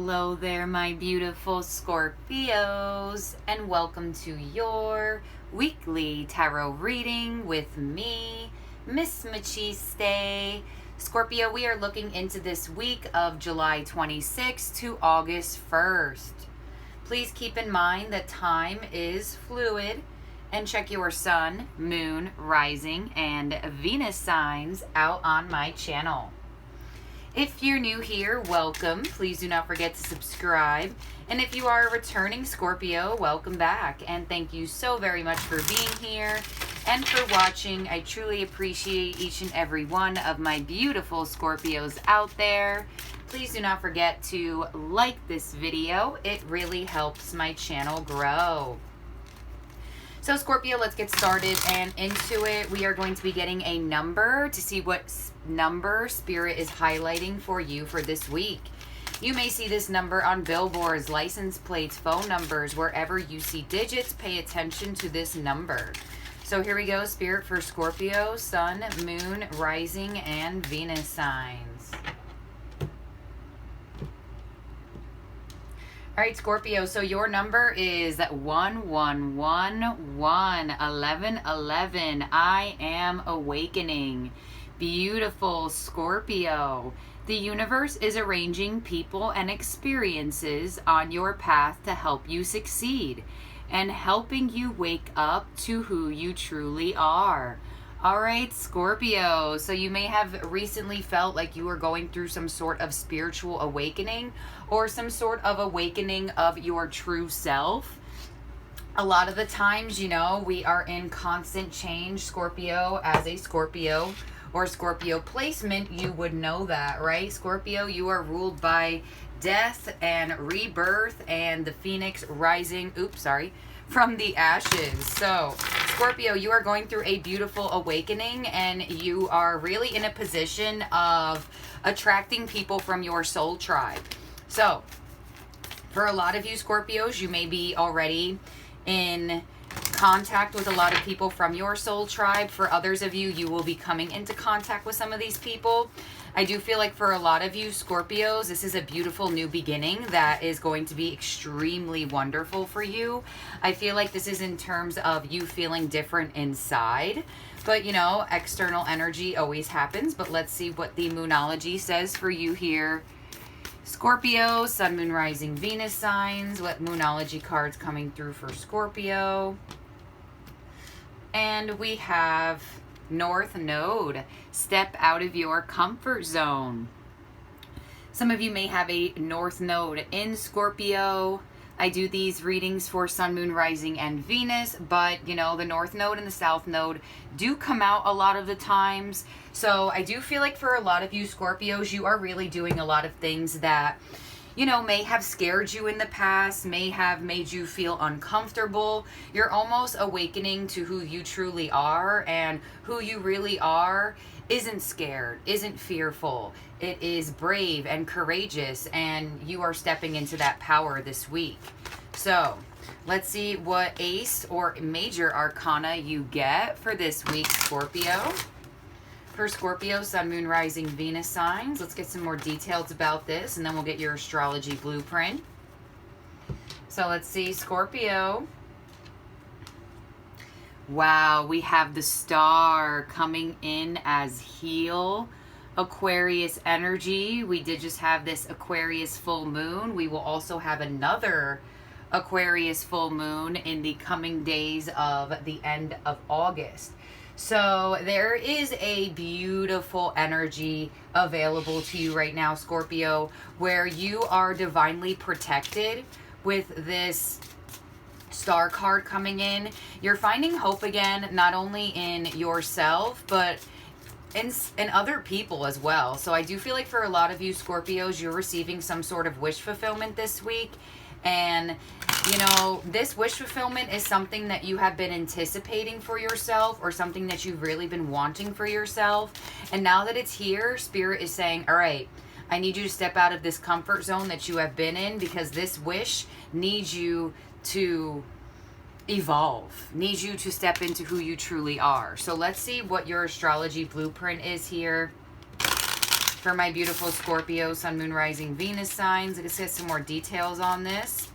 Hello there, my beautiful Scorpios, and welcome to your weekly tarot reading with me, Missmachiste. Scorpio, we are looking into this week of July 26th to August 1st. Please keep in mind that time is fluid, and check your sun, moon, rising, and Venus signs out on my channel. If you're new here, welcome. Please do not forget to subscribe. And if you are a returning Scorpio, welcome back. And thank you so very much for being here and for watching. I truly appreciate each and every one of my beautiful Scorpios out there. Please do not forget to like this video. It really helps my channel grow. So Scorpio, let's get started and into it. We are going to be getting a number to see what number Spirit is highlighting for you for this week. You may see this number on billboards, license plates, phone numbers, wherever you see digits. Pay attention to this number. So here we go, Spirit, for Scorpio, Sun, Moon, Rising, and Venus signs. All right, Scorpio, so your number is 1111, 1111. I am awakening. Beautiful Scorpio. The universe is arranging people and experiences on your path to help you succeed and helping you wake up to who you truly are. All right, Scorpio, so you may have recently felt like you were going through some sort of spiritual awakening or some sort of awakening of your true self. A lot of the times, you know, we are in constant change, Scorpio. As a Scorpio or Scorpio placement, you would know that, right? Scorpio, you are ruled by death and rebirth and the phoenix rising, from the ashes. So Scorpio, you are going through a beautiful awakening and you are really in a position of attracting people from your soul tribe. So for a lot of you Scorpios, you may be already in contact with a lot of people from your soul tribe. For others of you, you will be coming into contact with some of these people. I do feel like for a lot of you Scorpios, this is a beautiful new beginning that is going to be extremely wonderful for you. I feel like this is in terms of you feeling different inside. But, you know, external energy always happens. But let's see what the Moonology says for you here. Scorpio, Sun, Moon, Rising, Venus signs. What Moonology cards coming through for Scorpio? And we have North Node. Step out of your comfort zone. Some of you may have a North Node in Scorpio. I do these readings for Sun, Moon, Rising, and Venus, but, you know, the North Node and the South Node do come out a lot of the times. So I do feel like for a lot of you Scorpios, you are really doing a lot of things that, you know, may have scared you in the past, may have made you feel uncomfortable. You're almost awakening to who you truly are, and who you really are isn't scared, isn't fearful. It is brave and courageous, and you are stepping into that power this week. So let's see what ace or major arcana you get for this week, Scorpio. For Scorpio, Sun, Moon, Rising, Venus signs. Let's get some more details about this, and then we'll get your astrology blueprint. So let's see, Scorpio. Wow, we have the star coming in as heel. Aquarius energy. We did just have this Aquarius full moon. We will also have another Aquarius full moon in the coming days of the end of August. So there is a beautiful energy available to you right now, Scorpio, where you are divinely protected with this star card coming in. You're finding hope again, not only in yourself, but in other people as well. So I do feel like for a lot of you Scorpios, you're receiving some sort of wish fulfillment this week. And, you know, this wish fulfillment is something that you have been anticipating for yourself, or something that you've really been wanting for yourself. And now that it's here, Spirit is saying, all right, I need you to step out of this comfort zone that you have been in, because this wish needs you to evolve, needs you to step into who you truly are. So let's see what your astrology blueprint is here. For my beautiful Scorpio, Sun, Moon, Rising, Venus signs, let's get some more details on this.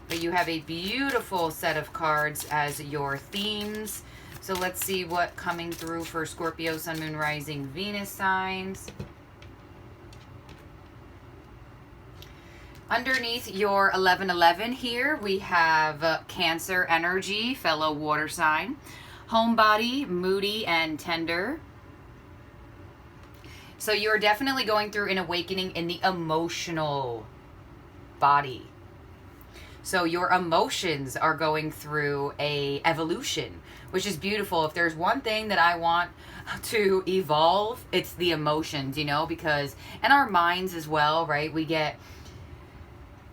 But you have a beautiful set of cards as your themes. So let's see what coming through for Scorpio, Sun, Moon, Rising, Venus signs. Underneath your 1111 here, we have Cancer energy, fellow water sign. Homebody, moody, and tender. So you're definitely going through an awakening in the emotional body. So your emotions are going through a evolution, which is beautiful. If there's one thing that I want to evolve, it's the emotions, you know, because, and our minds as well, right? We get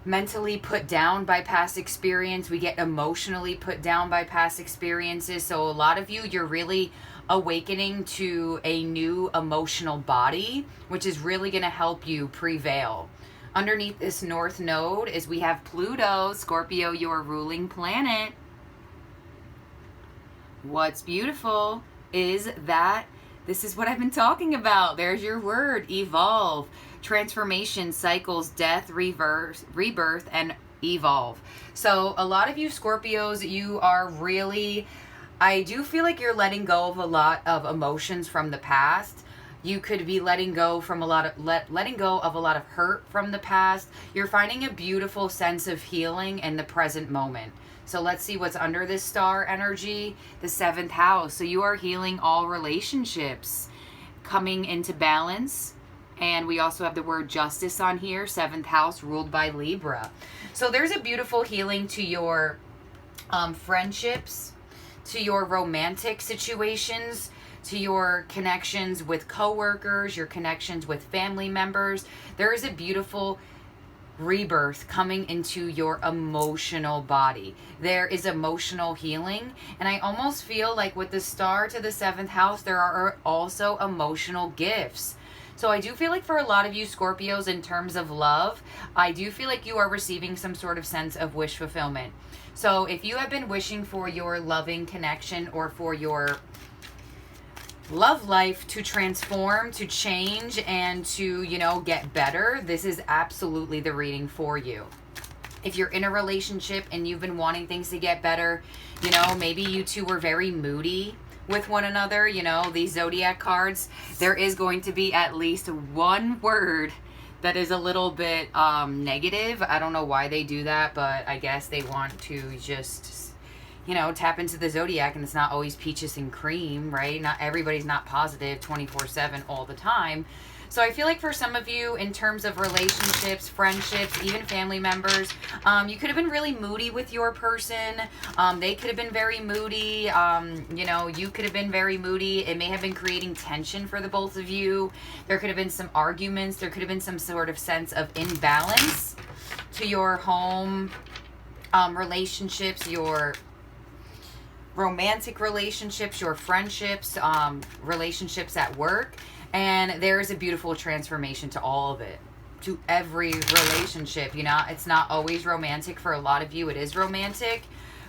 mentally put down by past experience. We get emotionally put down by past experiences. So a lot of you, you're really awakening to a new emotional body, which is really going to help you prevail. Underneath this North Node is we have Pluto, Scorpio, your ruling planet. What's beautiful is that this is what I've been talking about. There's your word, evolve, transformation, cycles, death, rebirth, and evolve. So a lot of you Scorpios, you are really, I do feel like you're letting go of a lot of emotions from the past. You could be letting go from a lot of letting go of a lot of hurt from the past. You're finding a beautiful sense of healing in the present moment. So let's see what's under this star energy, the 7th house. So you are healing all relationships, coming into balance. And we also have the word justice on here, 7th house ruled by Libra. So there's a beautiful healing to your friendships, to your romantic situations, to your connections with coworkers, your connections with family members. There is a beautiful rebirth coming into your emotional body. There is emotional healing. And I almost feel like with the star to the 7th house, there are also emotional gifts. So I do feel like for a lot of you Scorpios, in terms of love, I do feel like you are receiving some sort of sense of wish fulfillment. So if you have been wishing for your loving connection or for your love life to transform, to change, and to, you know, get better, this is absolutely the reading for you. If you're in a relationship and you've been wanting things to get better, you know, maybe you two were very moody with one another, you know, these zodiac cards, there is going to be at least one word that is a little bit negative. I don't know why they do that, but I guess they want to just, you know, tap into the zodiac, and it's not always peaches and cream, right? Not everybody's not positive 24/7 all the time. So I feel like for some of you, in terms of relationships, friendships, even family members, you could have been really moody with your person. They could have been very moody. You know, you could have been very moody. It may have been creating tension for the both of you. There could have been some arguments. There could have been some sort of sense of imbalance to your home relationships, your romantic relationships, your friendships, relationships at work. And there is a beautiful transformation to all of it, to every relationship. You know, it's not always romantic. For a lot of you, it is romantic.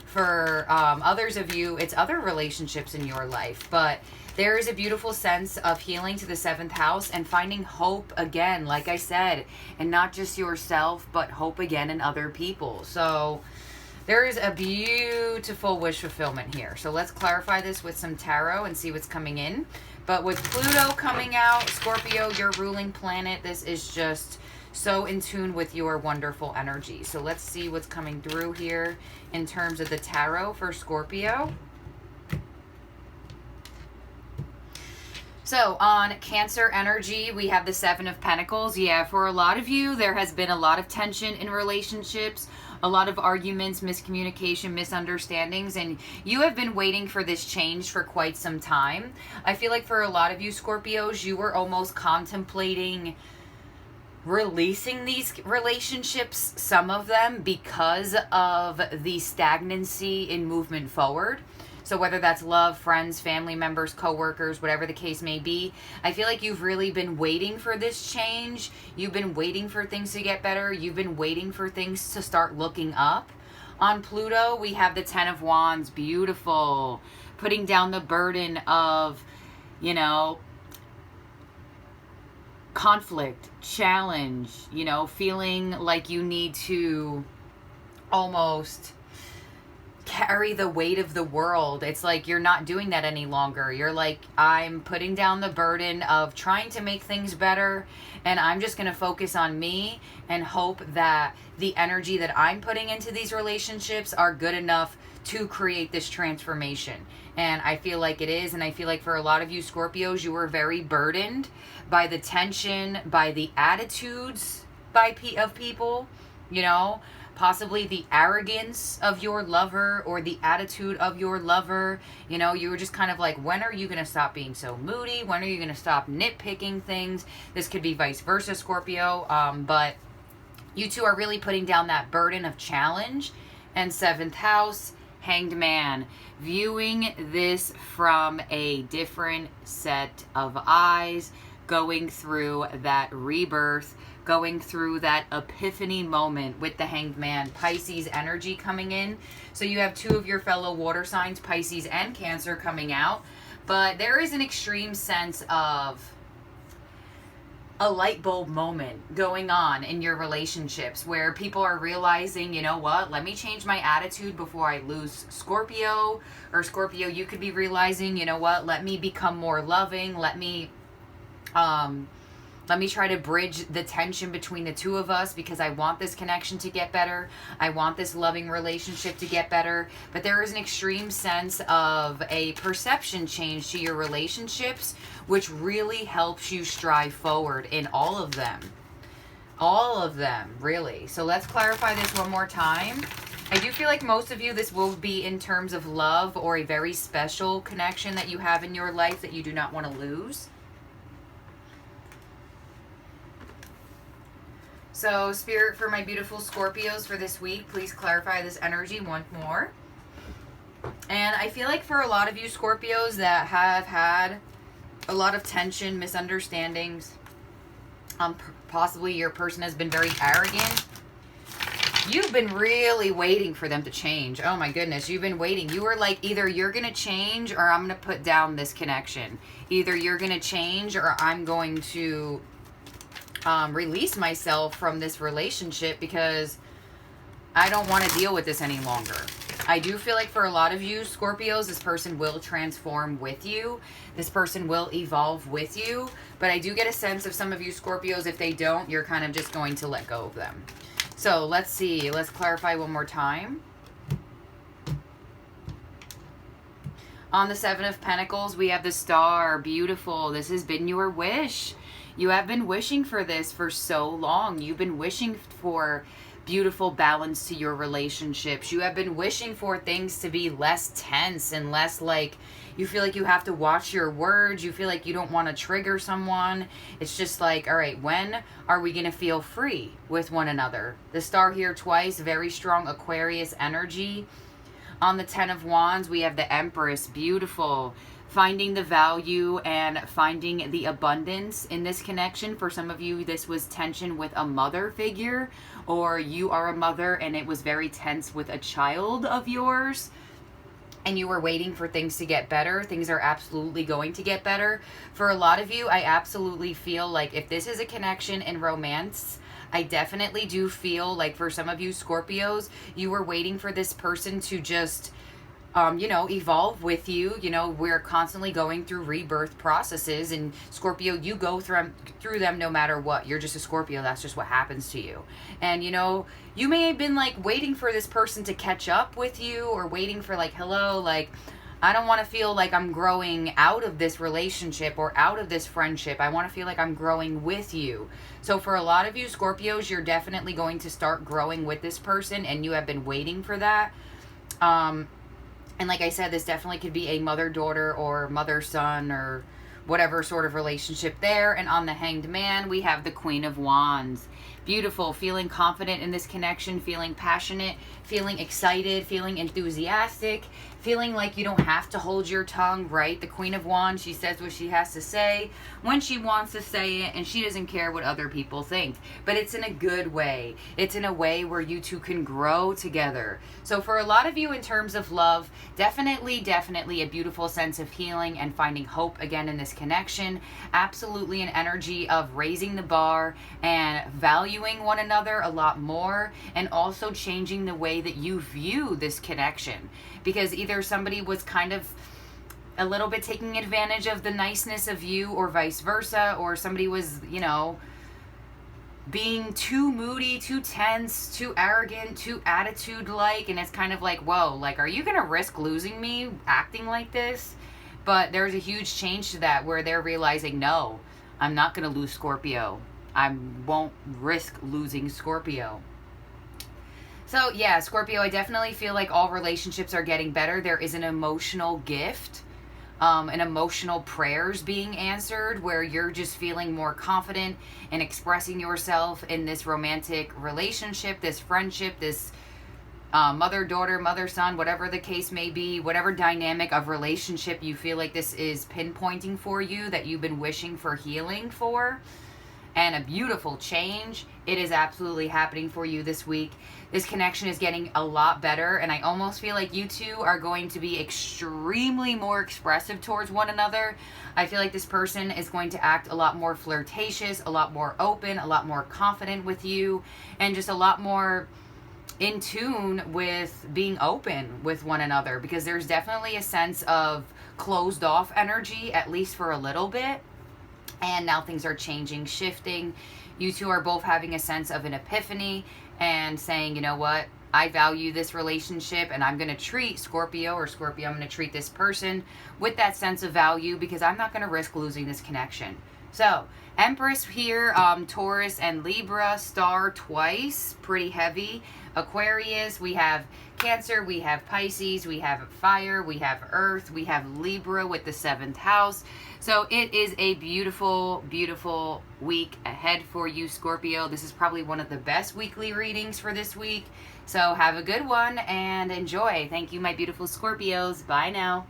For others of you, it's other relationships in your life. But there is a beautiful sense of healing to the 7th house and finding hope again, like I said, and not just yourself, but hope again in other people. So there is a beautiful wish fulfillment here. So let's clarify this with some tarot and see what's coming in. But with Pluto coming out, Scorpio, your ruling planet, this is just so in tune with your wonderful energy. So let's see what's coming through here in terms of the tarot for Scorpio. So on Cancer energy, we have the 7 of Pentacles. Yeah, for a lot of you, there has been a lot of tension in relationships, a lot of arguments, miscommunication, misunderstandings, and you have been waiting for this change for quite some time. I feel like for a lot of you Scorpios, you were almost contemplating releasing these relationships, some of them, because of the stagnancy in movement forward. So whether that's love, friends, family members, coworkers, whatever the case may be, I feel like you've really been waiting for this change. You've been waiting for things to get better. You've been waiting for things to start looking up. On Pluto, we have the 10 of Wands. Beautiful. Putting down the burden of, you know, conflict, challenge, you know, feeling like you need to almost carry the weight of the world. It's like you're not doing that any longer. You're like, I'm putting down the burden of trying to make things better, and I'm just going to focus on me and hope that the energy that I'm putting into these relationships are good enough to create this transformation. And I feel like it is, and I feel like for a lot of you Scorpios, you were very burdened by the tension, by the attitudes of people, you know, possibly the arrogance of your lover or the attitude of your lover. You know, you were just kind of like, when are you going to stop being so moody? When are you going to stop nitpicking things? This could be vice versa, Scorpio. But you two are really putting down that burden of challenge. And 7th house, Hanged Man, viewing this from a different set of eyes, going through that rebirth, going through that epiphany moment with the Hanged Man. Pisces energy coming in. So you have 2 of your fellow water signs, Pisces and Cancer, coming out. But there is an extreme sense of a light bulb moment going on in your relationships where people are realizing, you know what, let me change my attitude before I lose Scorpio. Or Scorpio, you could be realizing, you know what, let me become more loving. Let me try to bridge the tension between the 2 of us because I want this connection to get better. I want this loving relationship to get better. But there is an extreme sense of a perception change to your relationships, which really helps you strive forward in all of them. All of them, really. So let's clarify this one more time. I do feel like most of you, this will be in terms of love or a very special connection that you have in your life that you do not want to lose. So, Spirit, for my beautiful Scorpios for this week, please clarify this energy once more. And I feel like for a lot of you Scorpios that have had a lot of tension, misunderstandings, possibly your person has been very arrogant. You've been really waiting for them to change. Oh my goodness, you've been waiting. You were like, either you're going to change or I'm going to put down this connection. Either you're going to change or I'm going to release myself from this relationship because I don't want to deal with this any longer. I do feel like for a lot of you Scorpios, this person will transform with you. This person will evolve with you. But I do get a sense of some of you Scorpios, if they don't, you're kind of just going to let go of them. So let's see. Let's clarify one more time. On the 7 of Pentacles, we have the Star. Beautiful. This has been your wish. You have been wishing for this for so long. You've been wishing for beautiful balance to your relationships. You have been wishing for things to be less tense and less like you feel like you have to watch your words. You feel like you don't want to trigger someone. It's just like, all right, when are we going to feel free with one another? The Star here twice, very strong Aquarius energy. On the 10 of Wands, we have the Empress. Beautiful. Finding the value and finding the abundance in this connection. For some of you, this was tension with a mother figure, or you are a mother and it was very tense with a child of yours and you were waiting for things to get better. Things are absolutely going to get better. For a lot of you, I absolutely feel like if this is a connection in romance, I definitely do feel like for some of you Scorpios, you were waiting for this person to just evolve with you. You know, we're constantly going through rebirth processes, and Scorpio, you go through them no matter what. You're just a Scorpio. That's just what happens to you. And, you know, you may have been like waiting for this person to catch up with you, or waiting for like, hello, like, I don't want to feel like I'm growing out of this relationship or out of this friendship. I want to feel like I'm growing with you. So for a lot of you Scorpios, you're definitely going to start growing with this person, and you have been waiting for that. And like I said, this definitely could be a mother-daughter or mother-son or whatever sort of relationship there. And on the Hanged Man, we have the Queen of Wands. Beautiful. Feeling confident in this connection, feeling passionate, feeling excited, feeling enthusiastic, feeling like you don't have to hold your tongue, right? The Queen of Wands, she says what she has to say when she wants to say it, and she doesn't care what other people think. But it's in a good way. It's in a way where you two can grow together. So for a lot of you in terms of love, definitely a beautiful sense of healing and finding hope again in this connection. Absolutely an energy of raising the bar and valuing one another a lot more, and also changing the way that you view this connection. Because either somebody was kind of a little bit taking advantage of the niceness of you, or vice versa, or somebody was, you know, being too moody, too tense, too arrogant, too attitude-like, and it's kind of like, whoa, like, are you gonna risk losing me acting like this? But there's a huge change to that, where they're realizing, no, I'm not gonna lose Scorpio. I won't risk losing Scorpio. So yeah, Scorpio, I definitely feel like all relationships are getting better. There is an emotional gift, an emotional prayers being answered, where you're just feeling more confident in expressing yourself in this romantic relationship, this friendship, this mother-daughter, mother-son, whatever the case may be, whatever dynamic of relationship you feel like this is pinpointing for you, that you've been wishing for healing for. And a beautiful change. It is absolutely happening for you this week. This connection is getting a lot better, and I almost feel like you two are going to be extremely more expressive towards one another. I feel like this person is going to act a lot more flirtatious, a lot more open, a lot more confident with you, and just a lot more in tune with being open with one another, because there's definitely a sense of closed off energy, at least for a little bit. And now things are changing, shifting. You two are both having a sense of an epiphany and saying, you know what, I value this relationship, and I'm going to treat Scorpio, or Scorpio, I'm going to treat this person with that sense of value, because I'm not going to risk losing this connection. So, Empress here, Taurus and Libra, star twice, pretty heavy. Aquarius, we have Cancer, we have Pisces, we have fire, we have Earth, we have Libra with the 7th house. So it is a beautiful, beautiful week ahead for you, Scorpio. This is probably one of the best weekly readings for this week. So have a good one and enjoy. Thank you, my beautiful Scorpios. Bye now.